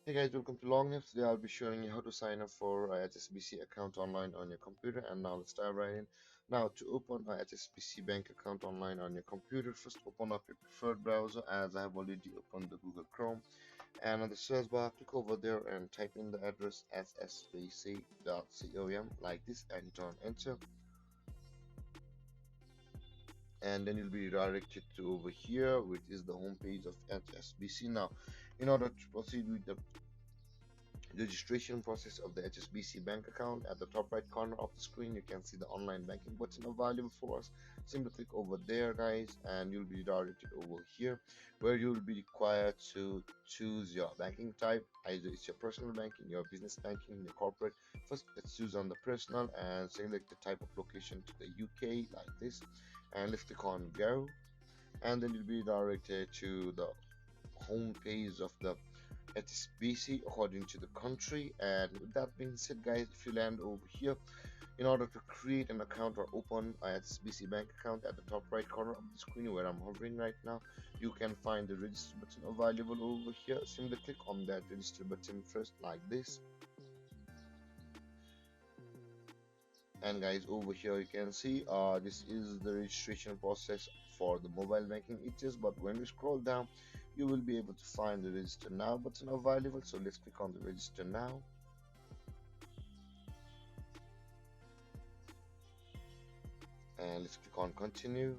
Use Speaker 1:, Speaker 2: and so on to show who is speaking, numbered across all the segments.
Speaker 1: Hey guys, welcome to Long Nips. Today I'll be showing you how to sign up for a HSBC account online on your computer. And now let's dive right in. Now to open a HSBC bank account online on your computer, first open up your preferred browser as I have already opened the Google Chrome. And on the search bar, click over there and type in the address hsbc.com like this and hit on enter. And then you'll be redirected to over here, which is the home page of HSBC. Now, in order to proceed with the registration process of the HSBC bank account, at the top right corner of the screen you can see the online banking button available for us. Simply click over there guys and you'll be redirected over here where you'll be required to choose your banking type. Either it's your personal banking, your business banking, your corporate. First let's choose on the personal and select the type of location to the UK like this, and let's click on go, and then you'll be redirected to the home page of the HSBC according to the country. And with that being said guys, if you land over here, in order to create an account or open a HSBC bank account, at the top right corner of the screen where I'm hovering right now, you can find the register button available over here. Simply click on that register button first like this. And guys, over here you can see this is the registration process for the mobile banking. It is, but when we scroll down you will be able to find the register now button available. So let's click on the register now, and let's click on continue.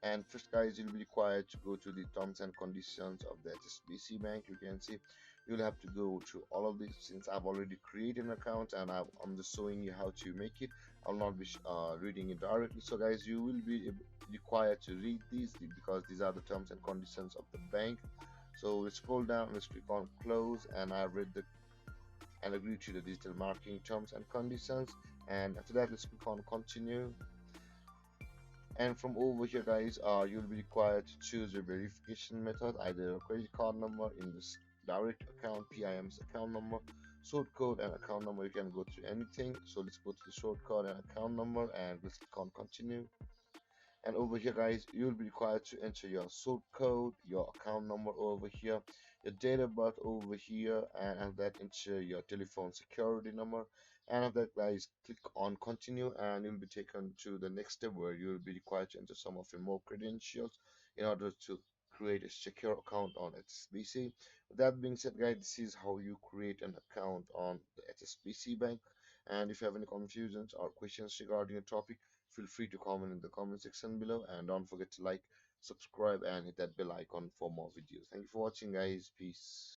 Speaker 1: And first guys, you'll be required to go to the terms and conditions of the HSBC bank. You can see you'll have to go through all of this. Since I've already created an account and I'm just showing you how to make it, I'll not be reading it directly. So guys, you will be required to read these because these are the terms and conditions of the bank. So let's scroll down, let's click on close, and I've read the and agree to the digital marketing terms and conditions. And after that, let's click on continue. And from over here guys, you'll be required to choose your verification method, either a credit card number in this direct account, PIM's account number, sort code and account number. You can go to anything. So let's go to the sort code and account number and let's click on continue. And over here guys, you'll be required to enter your sort code, your account number over here, your date of birth over here, and after that enter your telephone security number. And after that guys, click on continue and you'll be taken to the next step where you'll be required to enter some of your more credentials in order to create a secure account on HSBC. With that being said guys, this is how you create an account on the HSBC bank. And if you have any confusions or questions regarding the topic, feel free to comment in the comment section below, and don't forget to like, subscribe and hit that bell icon for more videos. Thank you for watching guys. Peace.